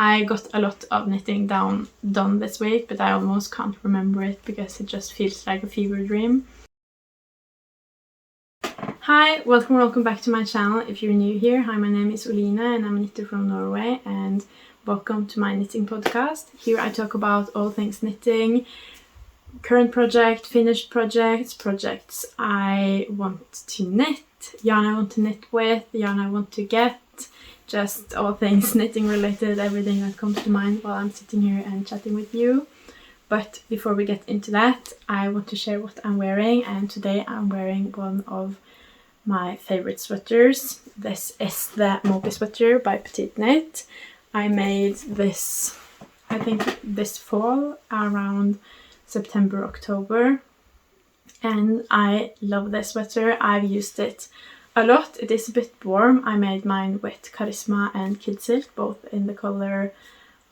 I got a lot of knitting done this week, but I almost can't remember it because it just feels like a fever dream. Hi, welcome back to my channel. If you're new here, hi, my name is Oline and I'm a knitter from Norway, and welcome to my knitting podcast. Here I talk about all things knitting, current project, finished projects I want to knit, yarn I want to knit with, yarn I want to get, just all things knitting related, everything that comes to mind while I'm sitting here and chatting with you. But before we get into that, I want to share what I'm wearing, and today I'm wearing one of my favorite sweaters. This is the Moby Sweater by Petiteknit. I made this, I think this fall, around September, October, and I love this sweater. I've used it a lot. It is a bit warm. I made mine with Charisma and Kid Silk, both in the color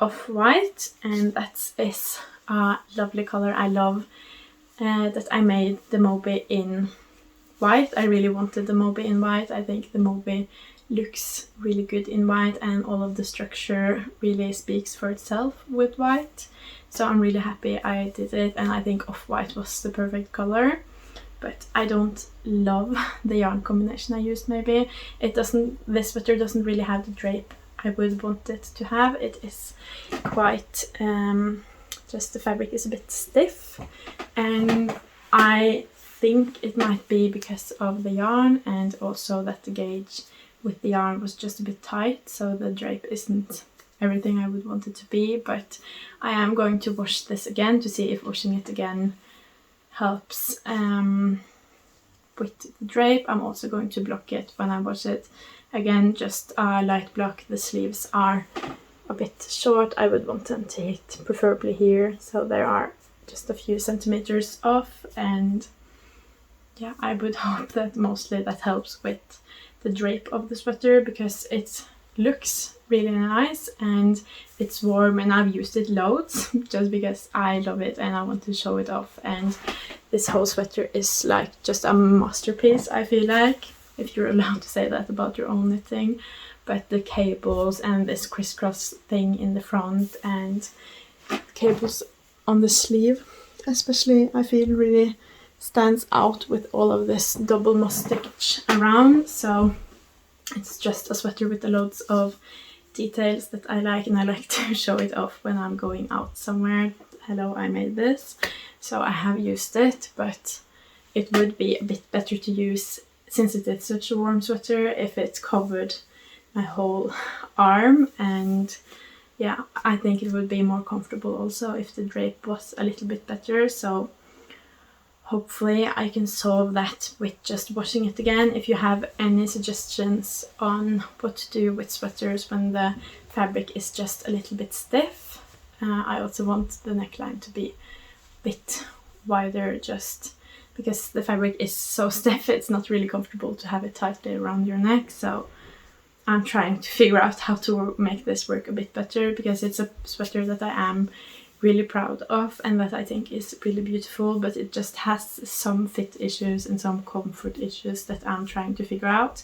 Off-White, and that is a lovely color. I love that I made the Moby in white. I really wanted the Moby in white. I think the Moby looks really good in white, and all of the structure really speaks for itself with white. So I'm really happy I did it, and I think Off-White was the perfect color. But I don't love the yarn combination I used. Maybe this sweater doesn't really have the drape I would want it to have. It is quite just the fabric is a bit stiff, and I think it might be because of the yarn, and also that the gauge with the yarn was just a bit tight, so the drape isn't everything I would want it to be. But I am going to wash this again to see if washing it again helps with the drape. I'm also going to block it when I wash it again, just a light block. The sleeves are a bit short. I would want them to hit preferably here, so there are just a few centimeters off, and yeah, I would hope that mostly that helps with the drape of the sweater, because it looks really nice and it's warm, and I've used it loads just because I love it and I want to show it off. And this whole sweater is like just a masterpiece, I feel like, if you're allowed to say that about your own knitting. But the cables and this crisscross thing in the front, and cables on the sleeve especially, I feel really stands out with all of this double moss stitch around. So it's just a sweater with a loads of details that I like, and I like to show it off when I'm going out somewhere. Hello, I made this, so I have used it, but it would be a bit better to use, since it is such a warm sweater, if it covered my whole arm. And yeah, I think it would be more comfortable also if the drape was a little bit better. So hopefully I can solve that with just washing it again. If you have any suggestions on what to do with sweaters when the fabric is just a little bit stiff. I also want the neckline to be a bit wider, just because the fabric is so stiff, it's not really comfortable to have it tightly around your neck. So I'm trying to figure out how to make this work a bit better, because it's a sweater that I am really proud of and that I think is really beautiful, but it just has some fit issues and some comfort issues that I'm trying to figure out.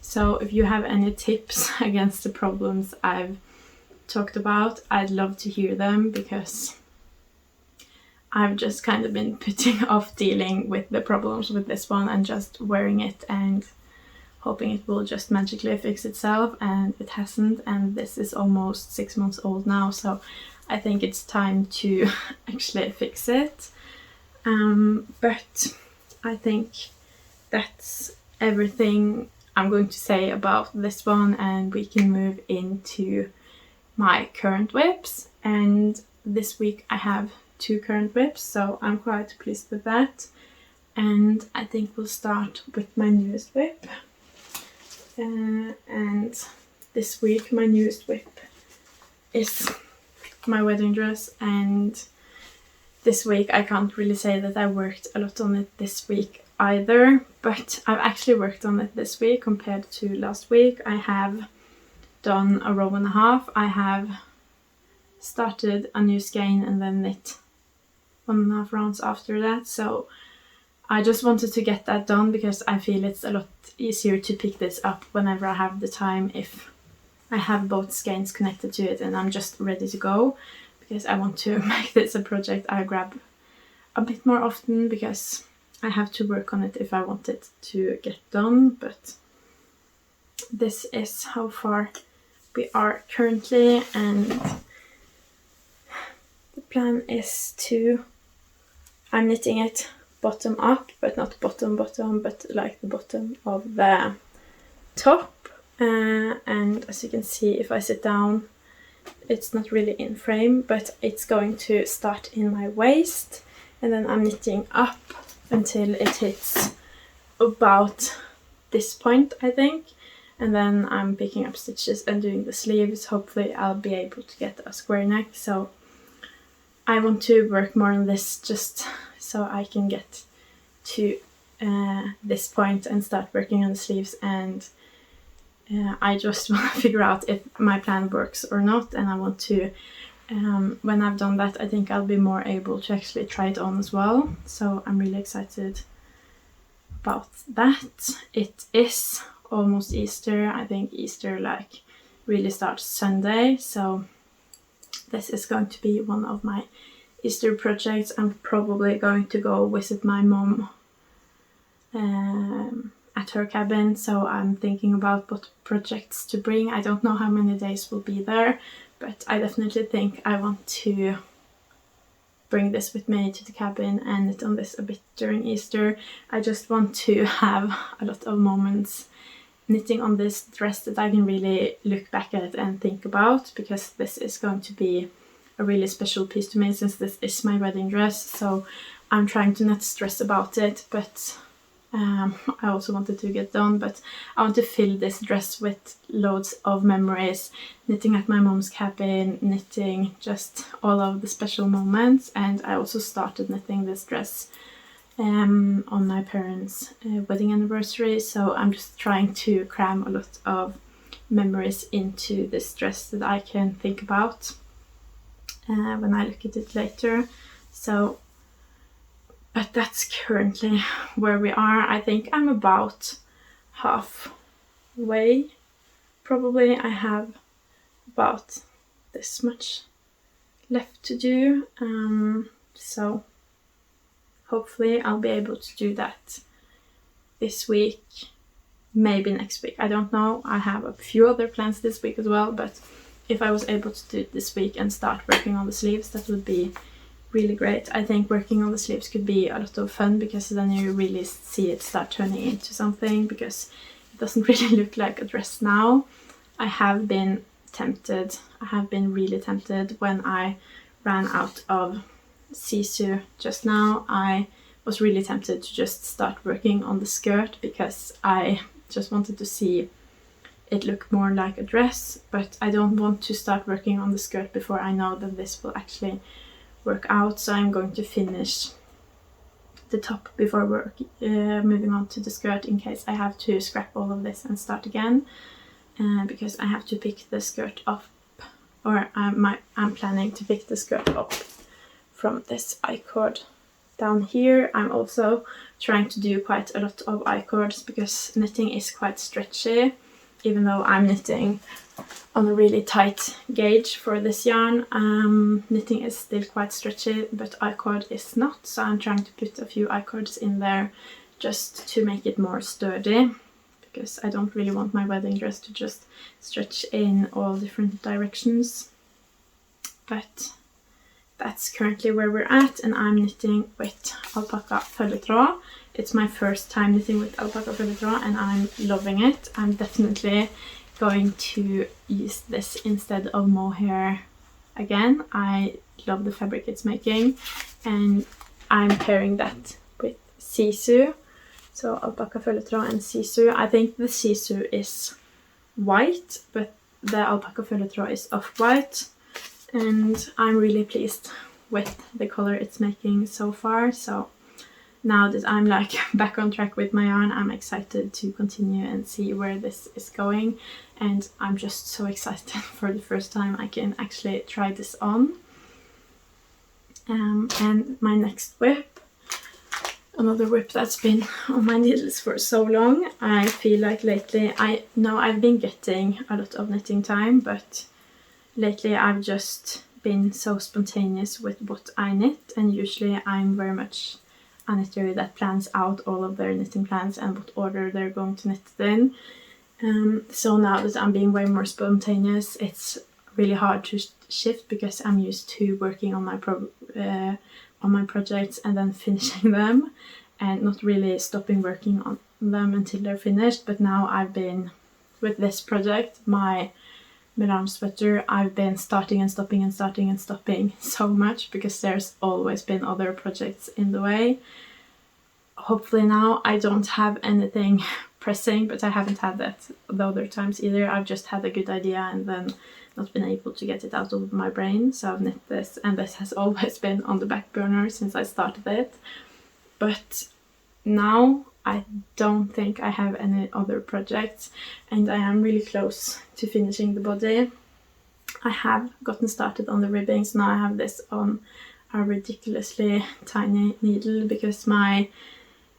So if you have any tips against the problems I've talked about, I'd love to hear them, because I've just kind of been putting off dealing with the problems with this one and just wearing it and hoping it will just magically fix itself, and it hasn't. And this is almost 6 months old now, so I think it's time to actually fix it. But I think that's everything I'm going to say about this one, and we can move into my current whips. And this week I have 2 current whips, so I'm quite pleased with that. And I think we'll start with my newest whip. And this week my newest whip is my wedding dress, and this week I can't really say that I worked a lot on it this week either, but I've actually worked on it this week compared to last week. I have done a row and a half. I have started a new skein and then knit 1.5 rounds after that. So I just wanted to get that done because I feel it's a lot easier to pick this up whenever I have the time if I have both skeins connected to it and I'm just ready to go, because I want to make this a project I grab a bit more often, because I have to work on it if I want it to get done. But this is how far we are currently, and the plan is to, I'm knitting it bottom up, but not bottom, but like the bottom of the top. And as you can see, if I sit down, it's not really in frame, but it's going to start in my waist, and then I'm knitting up until it hits about this point, I think, and then I'm picking up stitches and doing the sleeves. Hopefully I'll be able to get a square neck, so I want to work more on this just so I can get to this point and start working on the sleeves. And I just want to figure out if my plan works or not, and I want to, when I've done that, I think I'll be more able to actually try it on as well. So I'm really excited about that. It is almost Easter. I think Easter like really starts Sunday, so this is going to be one of my Easter projects. I'm probably going to go visit my mom at her cabin, so I'm thinking about what projects to bring. I don't know how many days will be there, but I definitely think I want to bring this with me to the cabin and knit on this a bit during Easter. I just want to have a lot of moments knitting on this dress that I can really look back at and think about, because this is going to be a really special piece to me, since this is my wedding dress. So I'm trying to not stress about it, but I also wanted to get done, but I want to fill this dress with loads of memories, knitting at my mom's cabin, knitting just all of the special moments. And I also started knitting this dress on my parents' wedding anniversary, so I'm just trying to cram a lot of memories into this dress that I can think about when I look at it later. So, but that's currently where we are. I think I'm about halfway, probably. I have about this much left to do, so hopefully I'll be able to do that this week, maybe next week, I don't know. I have a few other plans this week as well, but if I was able to do it this week and start working on the sleeves, that would be really great. I think working on the sleeves could be a lot of fun, because then you really see it start turning into something, because it doesn't really look like a dress now. I have been really tempted when I ran out of sisu just now. I was really tempted to just start working on the skirt, because I just wanted to see it look more like a dress, but I don't want to start working on the skirt before I know that this will actually work out. So I'm going to finish the top before moving on to the skirt, in case I have to scrap all of this and start again, because I have to pick the skirt up, or I'm planning to pick the skirt up from this I-cord down here. I'm also trying to do quite a lot of I-cords, because knitting is quite stretchy. Even though I'm knitting on a really tight gauge for this yarn, knitting is still quite stretchy, but I-cord is not. So I'm trying to put a few I-cords in there just to make it more sturdy, because I don't really want my wedding dress to just stretch in all different directions. But that's currently where we're at, and I'm knitting with alpaca følgetråd. It's my first time knitting with alpaca følgetråd, and I'm loving it. I'm definitely going to use this instead of mohair again. I love the fabric it's making, and I'm pairing that with sisu. So alpaca følgetråd and sisu. I think the sisu is white, but the alpaca følgetråd is off-white, and I'm really pleased with the color it's making so far. So now that I'm like back on track with my yarn, I'm excited to continue and see where this is going, and I'm just so excited for the first time I can actually try this on. And my next whip, another whip that's been on my needles for so long. I feel like lately, I know I've been getting a lot of knitting time, but lately I've just been so spontaneous with what I knit, and usually I'm very much a knitter that plans out all of their knitting plans and what order they're going to knit it in. So now that I'm being way more spontaneous, it's really hard to shift because I'm used to working on my projects and then finishing them and not really stopping working on them until they're finished. But now I've been, with this project, my Melange sweater, I've been starting and stopping and starting and stopping so much because there's always been other projects in the way. Hopefully now I don't have anything pressing, but I haven't had that the other times either. I've just had a good idea and then not been able to get it out of my brain, so I've knit this, and this has always been on the back burner since I started it. But now I don't think I have any other projects, and I am really close to finishing the body. I have gotten started on the ribbing, so now I have this on a ridiculously tiny needle because my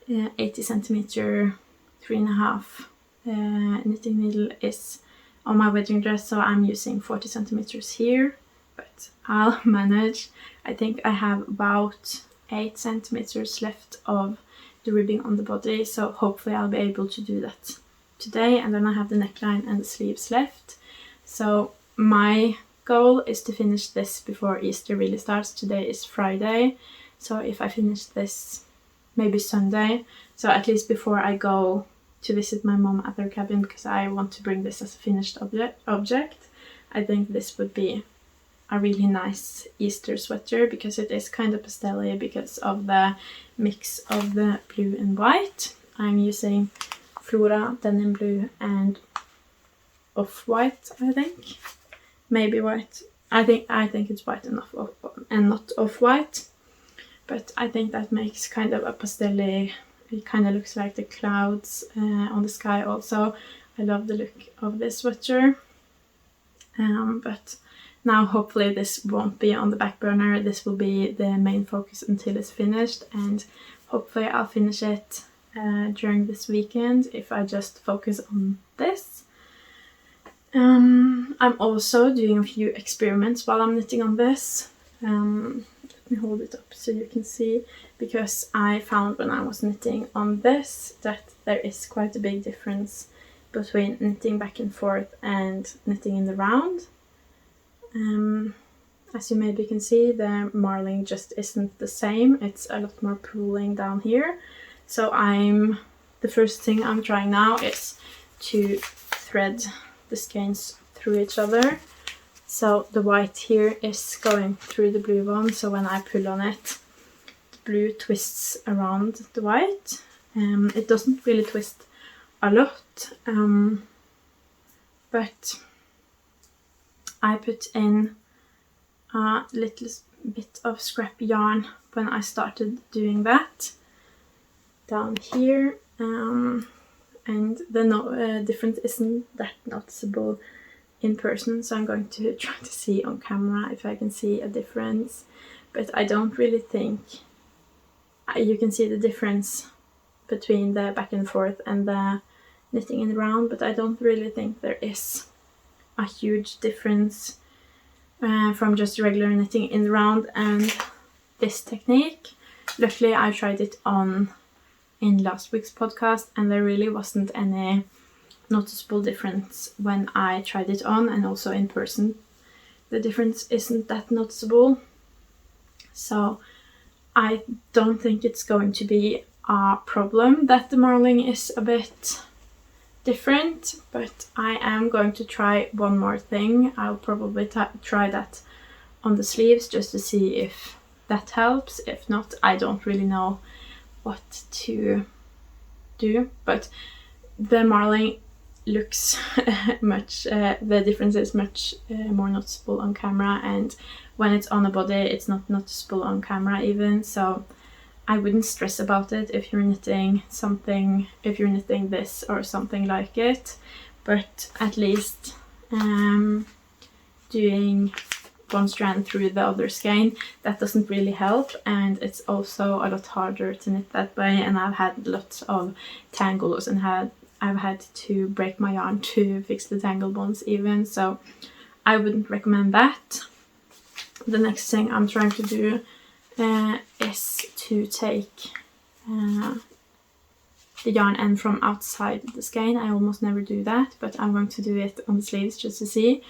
80 centimeter 3.5 knitting needle is on my wedding dress, so I'm using 40 centimeters here, but I'll manage. I think I have about 8 centimeters left of the ribbing on the body, so hopefully I'll be able to do that today, and then I have the neckline and the sleeves left. So my goal is to finish this before Easter really starts. Today is Friday, so if I finish this maybe Sunday, so at least before I go to visit my mom at her cabin, because I want to bring this as a finished object. I think this would be a really nice Easter sweater because it is kind of pastel-y because of the mix of the blue and white. I'm using Flora denim blue and off-white, I think. Maybe white. I think it's white enough and not off-white. But I think that makes kind of a pastel-y. It kind of looks like the clouds on the sky also. I love the look of this sweater. But now hopefully this won't be on the back burner. This will be the main focus until it's finished, and hopefully I'll finish it during this weekend if I just focus on this. I'm also doing a few experiments while I'm knitting on this. Let me hold it up so you can see, because I found when I was knitting on this that there is quite a big difference between knitting back and forth and knitting in the round. As you maybe can see, the marling just isn't the same. It's a lot more pulling down here. So the first thing I'm trying now is to thread the skeins through each other. So the white here is going through the blue one, so when I pull on it, the blue twists around the white. It doesn't really twist a lot, but I put in a little bit of scrap yarn when I started doing that down here, and the difference isn't that noticeable in person, so I'm going to try to see on camera if I can see a difference, but I don't really think you can see the difference between the back and forth and the knitting in the round, but I don't really think there is a huge difference from just regular knitting in the round and this technique. Luckily I tried it on in last week's podcast and there really wasn't any noticeable difference when I tried it on, and also in person the difference isn't that noticeable, so I don't think it's going to be a problem that the marling is a bit different, but I am going to try one more thing. I'll probably try that on the sleeves just to see if that helps. If not, I don't really know what to do, but the marling looks much, the difference is much more noticeable on camera, and when it's on a body it's not noticeable on camera even, so I wouldn't stress about it if you're knitting something, if you're knitting this or something like it, but at least doing one strand through the other skein. That doesn't really help, and it's also a lot harder to knit that way, and I've had lots of tangles and I've had to break my yarn to fix the tangle bonds even, so I wouldn't recommend that. The next thing I'm trying to do is to take the yarn end from outside the skein. I almost never do that, but I'm going to do it on the sleeves just to see.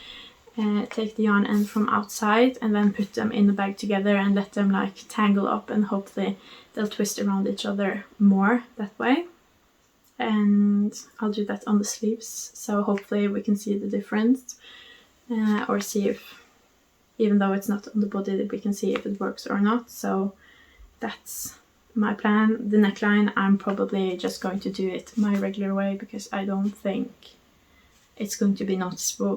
Take the yarn end from outside and then put them in the bag together and let them like tangle up, and hopefully they'll twist around each other more that way. And I'll do that on the sleeves, so hopefully we can see the difference, or see if, even though it's not on the body, that we can see if it works or not. So that's my plan. The neckline, I'm probably just going to do it my regular way, because I don't think it's going to be noticeable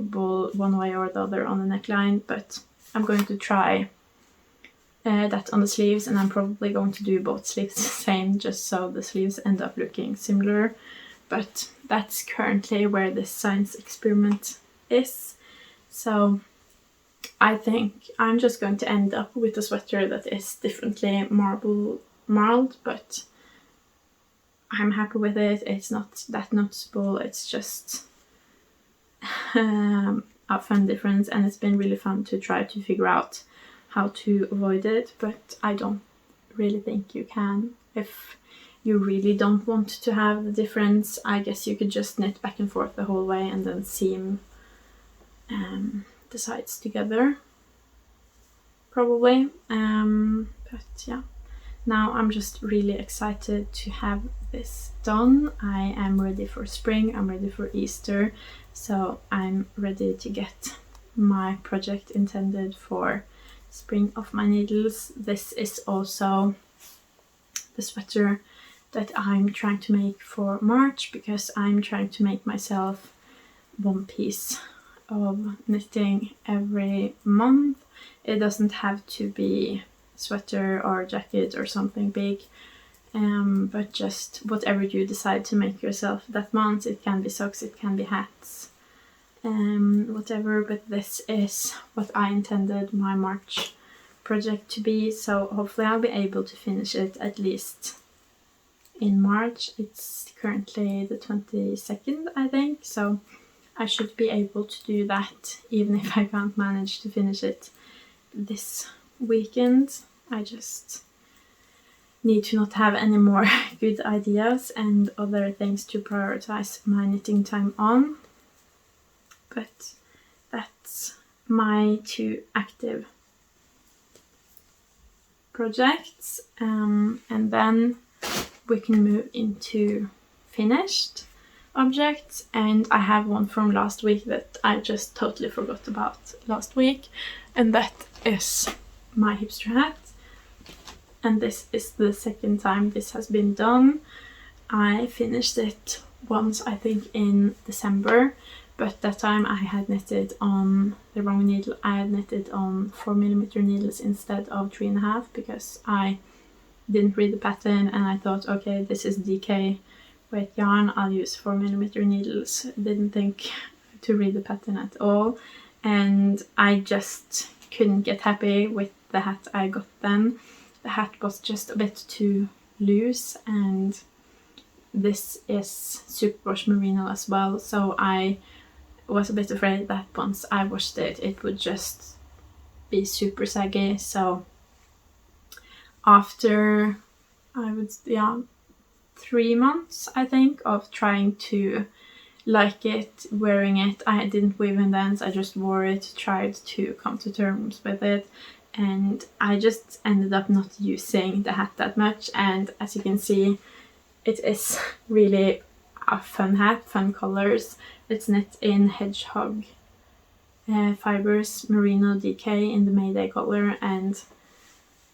one way or the other on the neckline, but I'm going to try that on the sleeves, and I'm probably going to do both sleeves the same, just so the sleeves end up looking similar. But that's currently where this science experiment is. So I think I'm just going to end up with a sweater that is differently marbled, but I'm happy with it. It's not that noticeable, it's just a fun difference, and it's been really fun to try to figure out how to avoid it, but I don't really think you can. If you really don't want to have the difference, I guess you could just knit back and forth the whole way and then seam the sides together, probably. But yeah, now I'm just really excited to have this done. I am ready for spring, I'm ready for Easter, so I'm ready to get my project intended for spring of my needles. This is also the sweater that I'm trying to make for March, because I'm trying to make myself one piece of knitting every month. It doesn't have to be sweater or jacket or something big, but just whatever you decide to make yourself that month. It can be socks, it can be hats, whatever, but this is what I intended my March project to be, so hopefully I'll be able to finish it at least in March. It's currently the 22nd, I think, so I should be able to do that even if I can't manage to finish it this weekend. I just need to not have any more good ideas and other things to prioritize my knitting time on. But that's my two active projects, and then we can move into finished objects. And I have one from last week that I just totally forgot about last week, and that is my hipster hat. And this is the second time this has been done. I finished it once, I think in December, but that time I had knitted on the wrong needle. I had knitted on 4mm needles instead of 3.5, because I didn't read the pattern and I thought, okay, this is DK weight yarn, I'll use 4mm needles. Didn't think to read the pattern at all, and I just couldn't get happy with the hat I got then. The hat was just a bit too loose, and this is superwash merino as well, so I was a bit afraid that once I washed it, it would just be super saggy. So after 3 months, I think, of trying to like it, wearing it, I didn't weave indents, I just wore it, tried to come to terms with it, and I just ended up not using the hat that much. And as you can see, it is really a fun hat, fun colors. It's knit in hedgehog fibers, merino DK in the Mayday color, and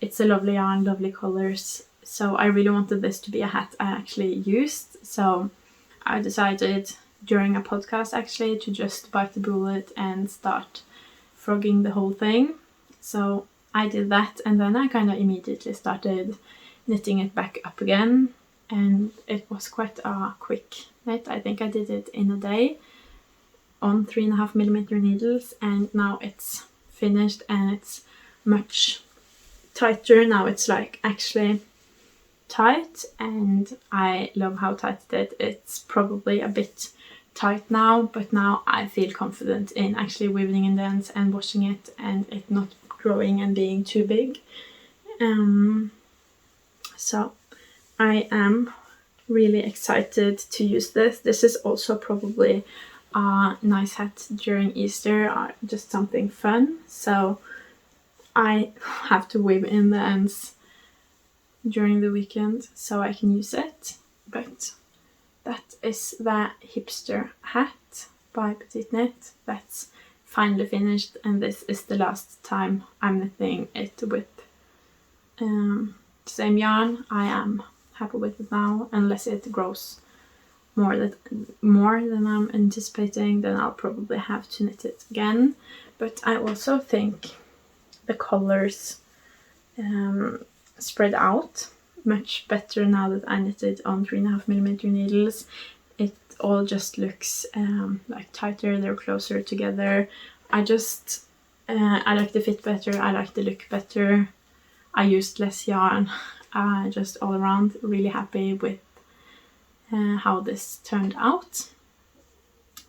it's a lovely yarn, lovely colors. So I really wanted this to be a hat I actually used, so I decided during a podcast actually to just bite the bullet and start frogging the whole thing. So I did that, and then I kind of immediately started knitting it back up again, and it was quite a quick knit. I think I did it in a day on 3.5mm needles, and now it's finished and it's much tighter now. It's like actually tight, and I love how tight it is. It's probably a bit tight now, but now I feel confident in actually weaving in the ends and washing it and it not growing and being too big. So I am really excited to use this. This is also probably a nice hat during Easter, just something fun. So I have to weave in the ends during the weekend so I can use it. But that is the Hipster hat by Petiteknit. That's finally finished, and this is the last time I'm knitting it with the same yarn. I am happy with it now. Unless it grows more than I'm anticipating, then I'll probably have to knit it again. But I also think the colors spread out much better now that I knitted on 3.5mm needles. It all just looks like tighter, they're closer together. I like the fit better, I like the look better. I used less yarn. Just all around really happy with how this turned out.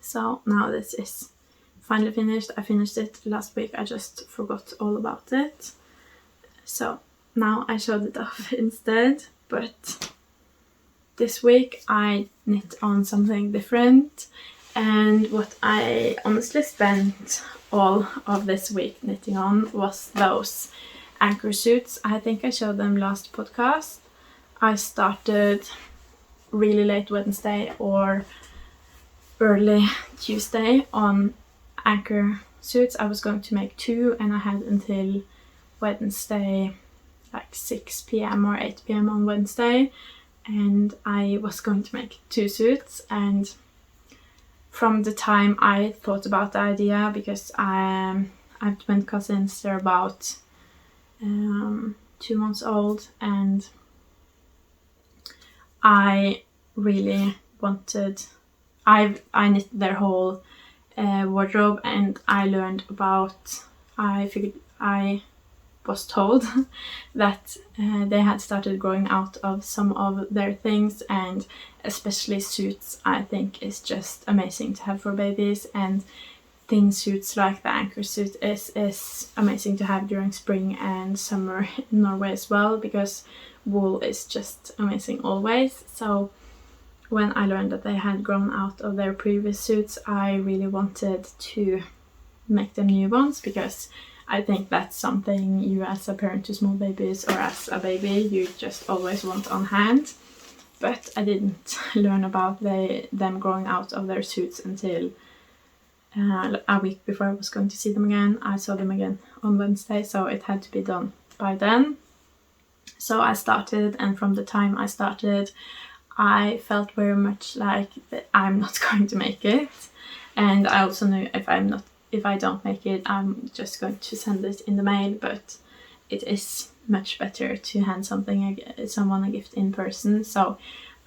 So now this is finally finished. I finished it last week, I just forgot all about it. So now I showed it off instead, but this week I knit on something different, and what I honestly spent all of this week knitting on was those Anker suits. I think I showed them last podcast. I started really late Wednesday or early Tuesday on Anker suits. I was going to make 2, and I had until Wednesday like 6 p.m. or 8 p.m. on Wednesday, and I was going to make 2 suits. And from the time I thought about the idea, because I've twin cousins, they're about 2 months old, and I really wanted, I knit their whole wardrobe, and I was told that they had started growing out of some of their things, and especially suits I think is just amazing to have for babies, and thin suits like the Anker suit is amazing to have during spring and summer in Norway as well, because wool is just amazing always. So when I learned that they had grown out of their previous suits, I really wanted to make them new ones, because I think that's something you as a parent to small babies, or as a baby, you just always want on hand. But I didn't learn about them growing out of their suits until a week before I was going to see them again. I saw them again on Wednesday, so it had to be done by then. So I started, and from the time I started, I felt very much like that I'm not going to make it. And I also knew if I don't make it, I'm just going to send it in the mail. But it is much better to hand someone a gift in person. So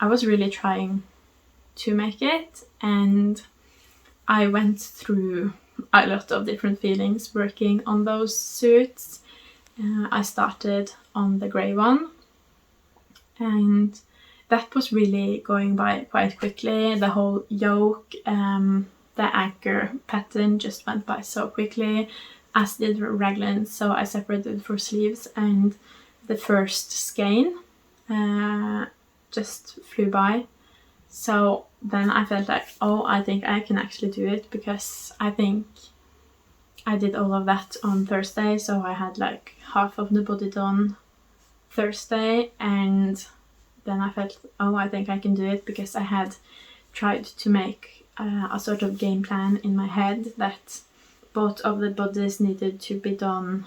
I was really trying to make it, and I went through a lot of different feelings working on those suits. I started on the grey one, and that was really going by quite quickly. The whole yoke, the Anker pattern just went by so quickly, as did the raglans. So I separated for sleeves, and the first skein just flew by. So then I felt like, oh, I think I can actually do it, because I think I did all of that on Thursday. So I had like half of the body done Thursday, and then I felt, oh, I think I can do it, because I had tried to make a sort of game plan in my head that both of the bodies needed to be done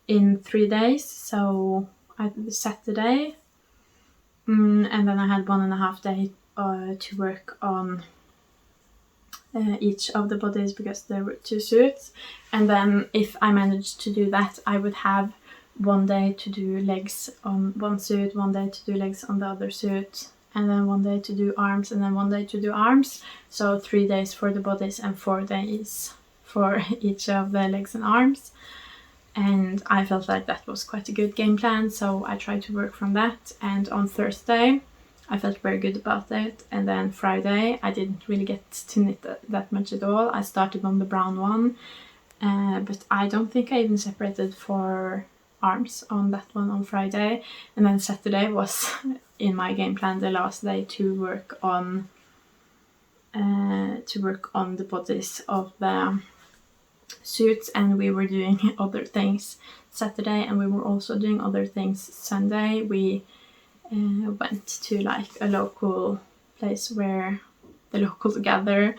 in 3 days. So I Saturday, and then I had 1.5 days to work on each of the bodies, because there were 2 suits. And then if I managed to do that, I would have 1 day to do legs on one suit, 1 day to do legs on the other suit, and then 1 day to do arms, and then 1 day to do arms. So 3 days for the bodies and 4 days for each of the legs and arms, and I felt like that was quite a good game plan, so I tried to work from that. And on Thursday I felt very good about it, and then Friday I didn't really get to knit that much at all. I started on the brown one, but I don't think I even separated for arms on that one on Friday. And then Saturday was in my game plan the last day to work on the bodies of the suits, and we were doing other things Saturday, and we were also doing other things Sunday. We went to like a local place where the locals gather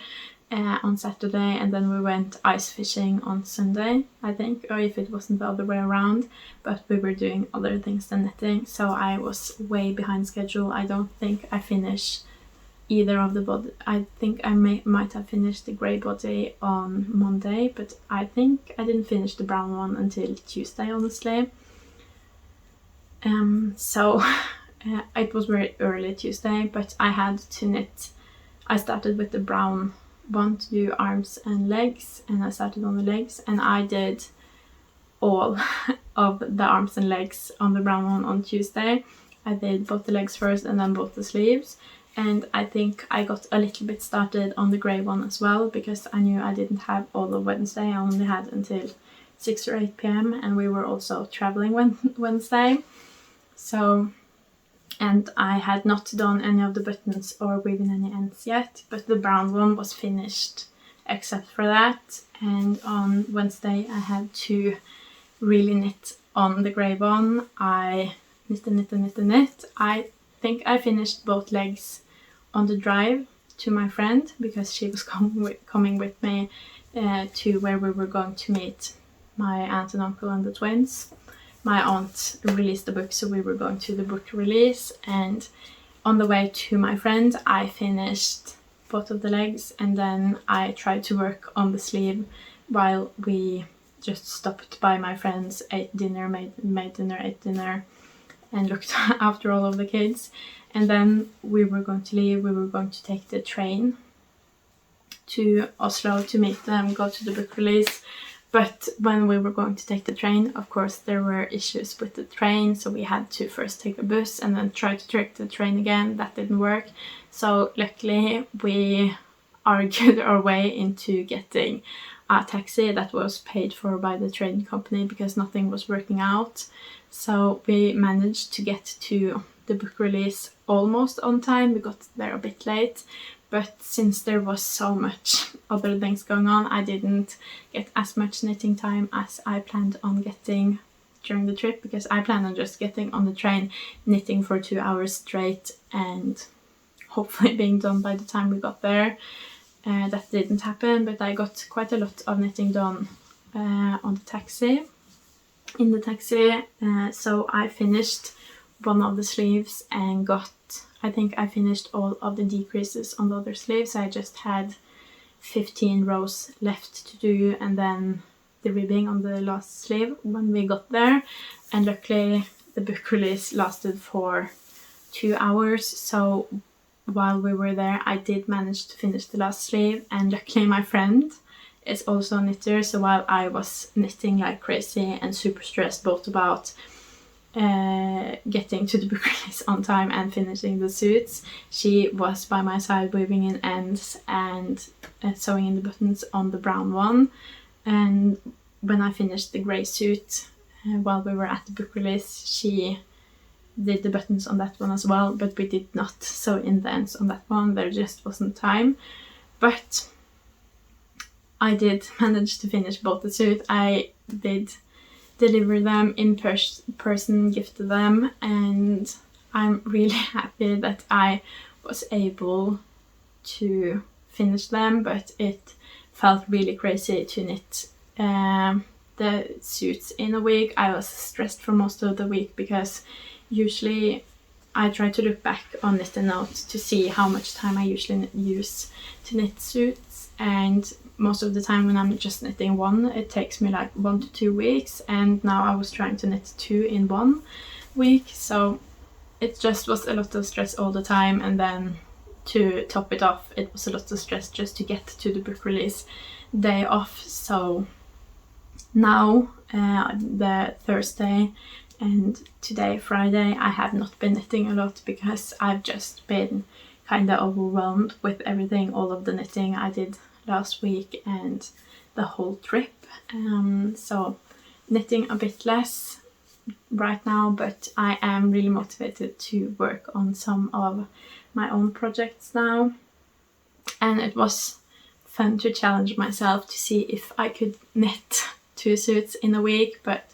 on Saturday, and then we went ice fishing on Sunday, I think, or if it wasn't the other way around, but we were doing other things than knitting, so I was way behind schedule. I don't think I finished either of the body. I think I might have finished the grey body on Monday, but I think I didn't finish the brown one until Tuesday, honestly. So it was very early Tuesday, but I had to knit. I started with the brown one to do arms and legs, and I started on the legs, and I did all of the arms and legs on the brown one on Tuesday. I did both the legs first and then both the sleeves, and I think I got a little bit started on the grey one as well, because I knew I didn't have all of Wednesday. I only had until 6 or 8 p.m. and we were also traveling Wednesday. So, and I had not done any of the buttons or woven any ends yet, but the brown one was finished except for that. And on Wednesday I had to really knit on the grey one. I knit. I think I finished both legs on the drive to my friend, because she was coming with me to where we were going to meet my aunt and uncle and the twins. My aunt released a book, so we were going to the book release, and on the way to my friend I finished both of the legs, and then I tried to work on the sleeve while we just stopped by my friend's, ate dinner, ate dinner, and looked after all of the kids. And then we were going to leave. We were going to take the train to Oslo to meet them, go to the book release. But when we were going to take the train, of course, there were issues with the train, so we had to first take a bus and then try to take the train again. That didn't work. So luckily we argued our way into getting a taxi that was paid for by the train company, because nothing was working out. So we managed to get to the book release almost on time. We got there a bit late, but since there was so much other things going on, I didn't get as much knitting time as I planned on getting during the trip, because I planned on just getting on the train, knitting for 2 hours straight, and hopefully being done by the time we got there. That didn't happen, but I got quite a lot of knitting done in the taxi. So I finished one of the sleeves and I think I finished all of the decreases on the other sleeves. I just had 15 rows left to do, and then the ribbing on the last sleeve when we got there. And luckily the book release lasted for 2 hours, so while we were there I did manage to finish the last sleeve. And luckily my friend is also a knitter, so while I was knitting like crazy and super stressed both about getting to the book release on time and finishing the suits, she was by my side weaving in ends and sewing in the buttons on the brown one. And when I finished the grey suit while we were at the book release, she did the buttons on that one as well, but we did not sew in the ends on that one. There just wasn't time. But I did manage to finish both the suit. I did deliver them in person, gifted them, and I'm really happy that I was able to finish them, but it felt really crazy to knit the suits in a week. I was stressed for most of the week, because usually I try to look back on Knit and Note to see how much time I usually use to knit suits, and most of the time when I'm just knitting one, it takes me like 1 to 2 weeks, and now I was trying to knit 2 in 1 week, so it just was a lot of stress all the time. And then to top it off, it was a lot of stress just to get to the book release day off, so now the Thursday and today Friday I have not been knitting a lot because I've just been kind of overwhelmed with everything, all of the knitting I did last week and the whole trip. So knitting a bit less right now, but I am really motivated to work on some of my own projects now, and it was fun to challenge myself to see if I could knit 2 suits in a week, but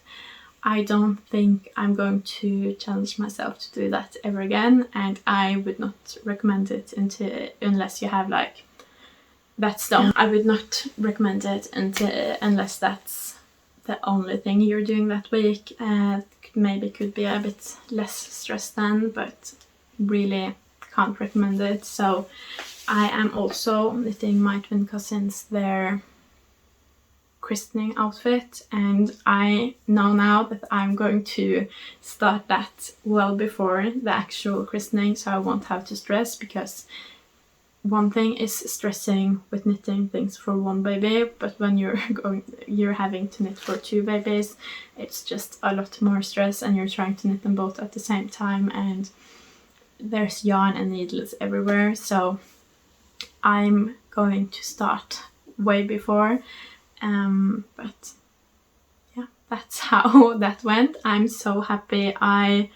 I don't think I'm going to challenge myself to do that ever again, and I would not recommend it unless you have like that's done. I would not recommend it unless that's the only thing you're doing that week. Maybe could be a bit less stress then, but really can't recommend it. So I am also knitting my twin cousins their christening outfit, and I know now that I'm going to start that well before the actual christening, so I won't have to stress, because one thing is stressing with knitting things for one baby, but when you're having to knit for 2 babies, it's just a lot more stress, and you're trying to knit them both at the same time, and there's yarn and needles everywhere. So I'm going to start way before, but yeah, that's how that went. I'm so happy I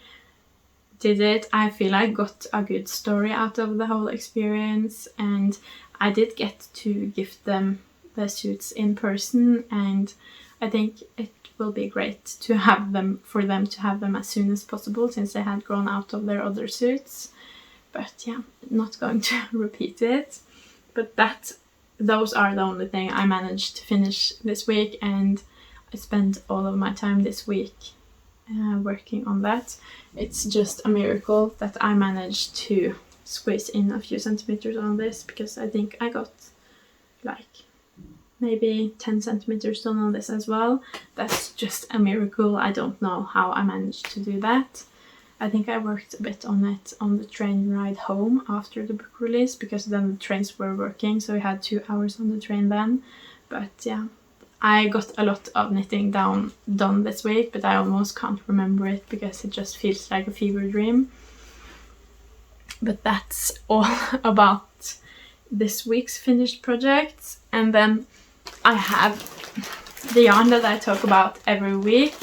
did it. I feel I got a good story out of the whole experience, and I did get to gift them the suits in person, and I think it will be great to have them, for them to have them as soon as possible, since they had grown out of their other suits. But yeah, not going to repeat it. But those are the only thing I managed to finish this week, and I spent all of my time this week working on that. It's just a miracle that I managed to squeeze in a few centimeters on this, because I think I got like maybe 10 centimeters done on this as well. That's just a miracle. I don't know how I managed to do that. I think I worked a bit on it on the train ride home after the book release, because then the trains were working, so we had 2 hours on the train then. But yeah, I got a lot of knitting done this week, but I almost can't remember it because it just feels like a fever dream. But that's all about this week's finished projects. And then I have the yarn that I talk about every week,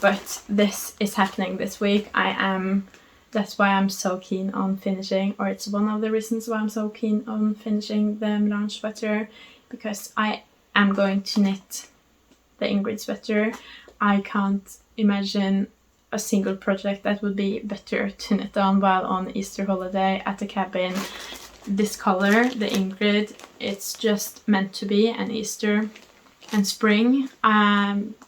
but this is happening this week. That's why I'm so keen on finishing, or it's one of the reasons why I'm so keen on finishing the Melange sweater, because I am going to knit the Ingrid sweater. I can't imagine a single project that would be better to knit on while on Easter holiday at the cabin. This color, the Ingrid, it's just meant to be an Easter and spring.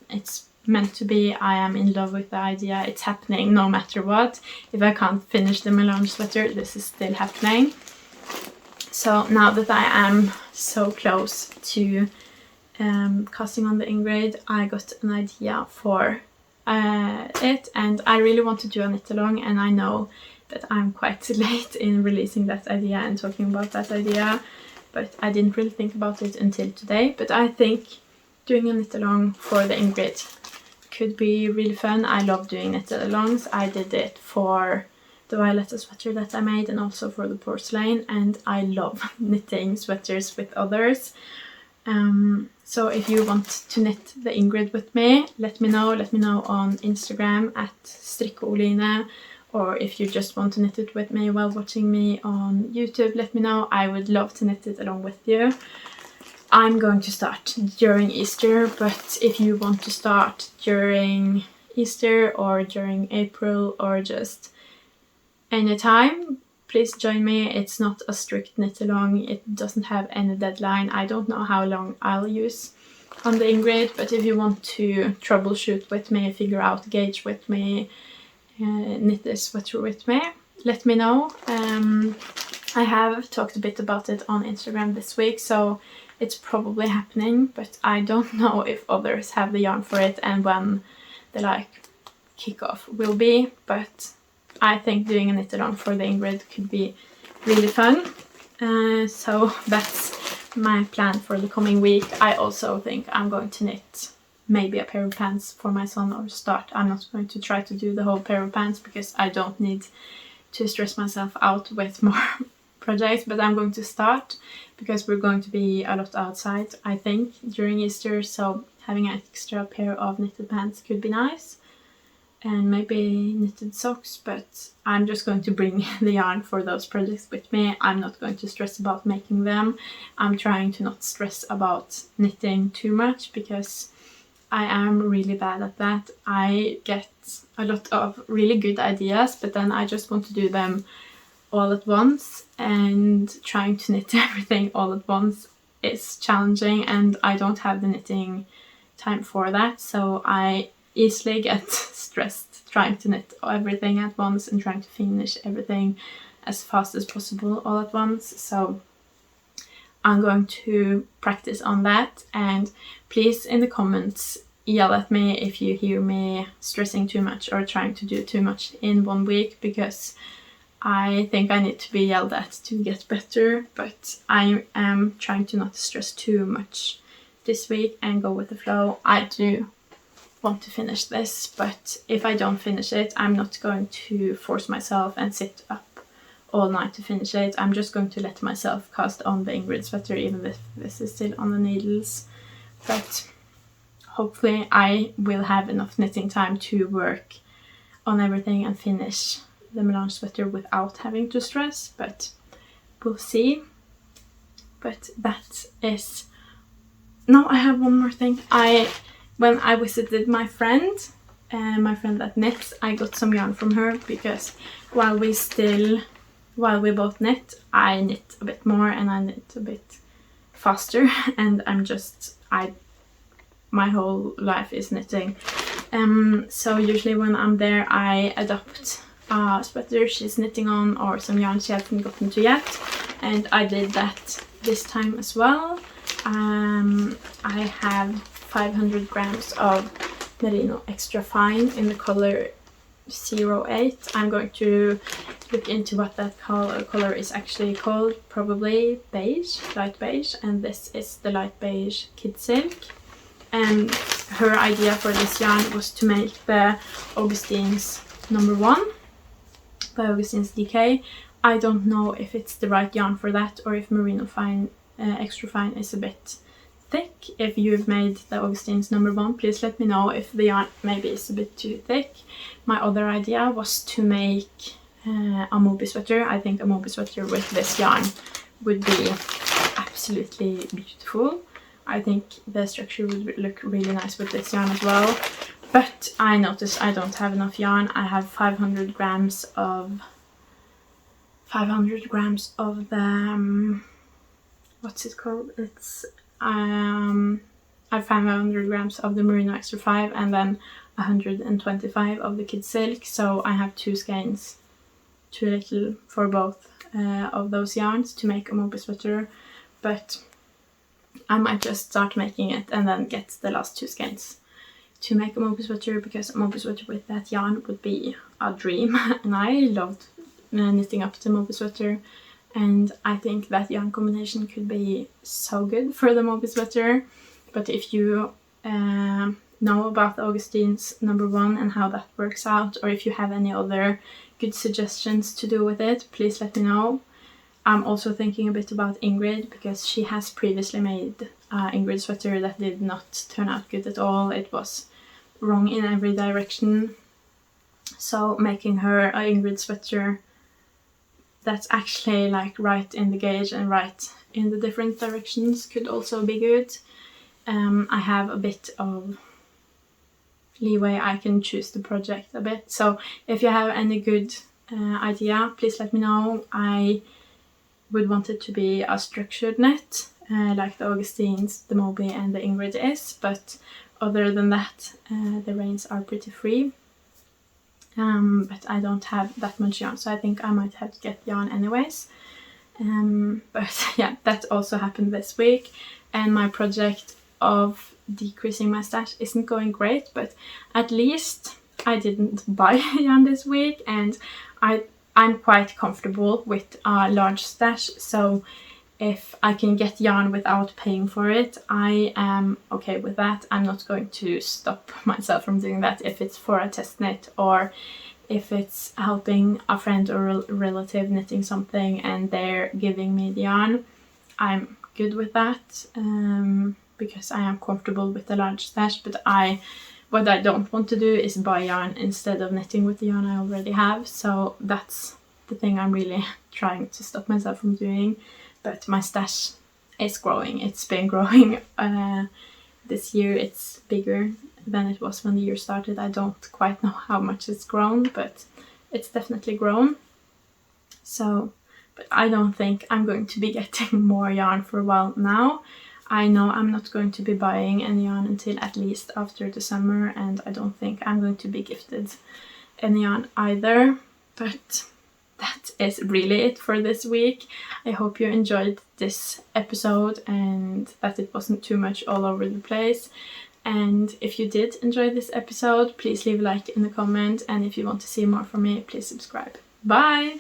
It's meant to be. I am in love with the idea. It's happening no matter what. If I can't finish the Melange sweater, this is still happening. So now that I am so close to casting on the Ingrid, I got an idea for it, and I really want to do a knit along, and I know that I'm quite late in releasing that idea and talking about that idea, but I didn't really think about it until today. But I think doing a knit along for the Ingrid could be really fun. I love doing knit alongs. I did it for the Violetta sweater that I made, and also for the porcelain, and I love knitting sweaters with others. So if you want to knit the Ingrid with me, let me know on Instagram at strikkeoline, or if you just want to knit it with me while watching me on YouTube, let me know. I would love to knit it along with you. I'm going to start during Easter, but if you want to start during Easter or during April or just anytime, please join me. It's not a strict knit along. It doesn't have any deadline. I don't know how long I'll use on the Ingrid, but if you want to troubleshoot with me, figure out gauge with me, knit this sweater with me, let me know. I have talked a bit about it on Instagram this week, so it's probably happening, but I don't know if others have the yarn for it and when the kickoff will be. But I think doing a knit along for the Ingrid could be really fun. So that's my plan for the coming week. I also think I'm going to knit maybe a pair of pants for my son, or start. I'm not going to try to do the whole pair of pants because I don't need to stress myself out with more projects, but I'm going to start because we're going to be a lot outside, I think, during Easter, so having an extra pair of knitted pants could be nice, and maybe knitted socks, but I'm just going to bring the yarn for those projects with me. I'm not going to stress about making them. I'm trying to not stress about knitting too much because I am really bad at that. I get a lot of really good ideas, but then I just want to do them all at once, and trying to knit everything all at once is challenging, and I don't have the knitting time for that, so I easily get stressed trying to knit everything at once and trying to finish everything as fast as possible all at once. So I'm going to practice on that, and please in the comments yell at me if you hear me stressing too much or trying to do too much in 1 week, because I think I need to be yelled at to get better, but I am trying to not stress too much this week and go with the flow. I do want to finish this, but if I don't finish it, I'm not going to force myself and sit up all night to finish it. I'm just going to let myself cast on the Ingrid sweater, even if this is still on the needles. But hopefully I will have enough knitting time to work on everything and finish the Melange sweater without having to stress, but we'll see. But that is... No, I have one more thing. When I visited my friend that knits, I got some yarn from her, because while we both knit, I knit a bit more and I knit a bit faster, and my whole life is knitting. So usually when I'm there, I adopt a sweater she's knitting on or some yarn she hasn't gotten to yet, and I did that this time as well. I have 500 grams of merino extra fine in the color 08. I'm going to look into what that color is actually called, probably beige, light beige, and this is the light beige kid silk. And her idea for this yarn was to make the Augustine's #1 by Augustine's DK. I don't know if it's the right yarn for that, or if merino fine, extra fine, is a bit thick. If you've made the Augustine's #1, please let me know if the yarn maybe is a bit too thick. My other idea was to make a Moby Sweater. I think a Moby Sweater with this yarn would be absolutely beautiful. I think the structure would look really nice with this yarn as well. But I noticed I don't have enough yarn. I have 500 grams of the what's it called? It's I have 500 grams of the merino extra 5 and then 125 of the kid silk. So I have 2 skeins, too little for both of those yarns to make a Moby Sweater. But I might just start making it and then get the last 2 skeins to make a Moby Sweater, because a Moby Sweater with that yarn would be a dream. And I loved knitting up the Moby Sweater, and I think that yarn combination could be so good for the Moby Sweater. But if you know about Augustine's #1 and how that works out, or if you have any other good suggestions to do with it, please let me know. I'm also thinking a bit about Ingrid, because she has previously made Ingrid sweater that did not turn out good at all. It was wrong in every direction. So making her a Ingrid sweater that's actually like right in the gauge and right in the different directions could also be good. I have a bit of leeway. I can choose the project a bit. So if you have any good idea, please let me know. I would want it to be a structured knit, like the Augustine's, the Moby and the Ingrid is, but other than that the reins are pretty free. But I don't have that much yarn, so I think I might have to get yarn anyways. But yeah, that also happened this week, and my project of decreasing my stash isn't going great, but at least I didn't buy yarn this week, and I'm quite comfortable with a large stash, so if I can get yarn without paying for it, I am okay with that. I'm not going to stop myself from doing that if it's for a test knit, or if it's helping a friend or a relative knitting something and they're giving me the yarn. I'm good with that, because I am comfortable with the large stash, but what I don't want to do is buy yarn instead of knitting with the yarn I already have. So that's the thing I'm really trying to stop myself from doing. But my stash is growing. It's been growing. This year it's bigger than it was when the year started. I don't quite know how much it's grown, but it's definitely grown. So, but I don't think I'm going to be getting more yarn for a while now. I know I'm not going to be buying any yarn until at least after the summer, and I don't think I'm going to be gifted any yarn either. But that is really it for this week. I hope you enjoyed this episode and that it wasn't too much all over the place. And if you did enjoy this episode, please leave a like in the comment, and if you want to see more from me, please subscribe. Bye!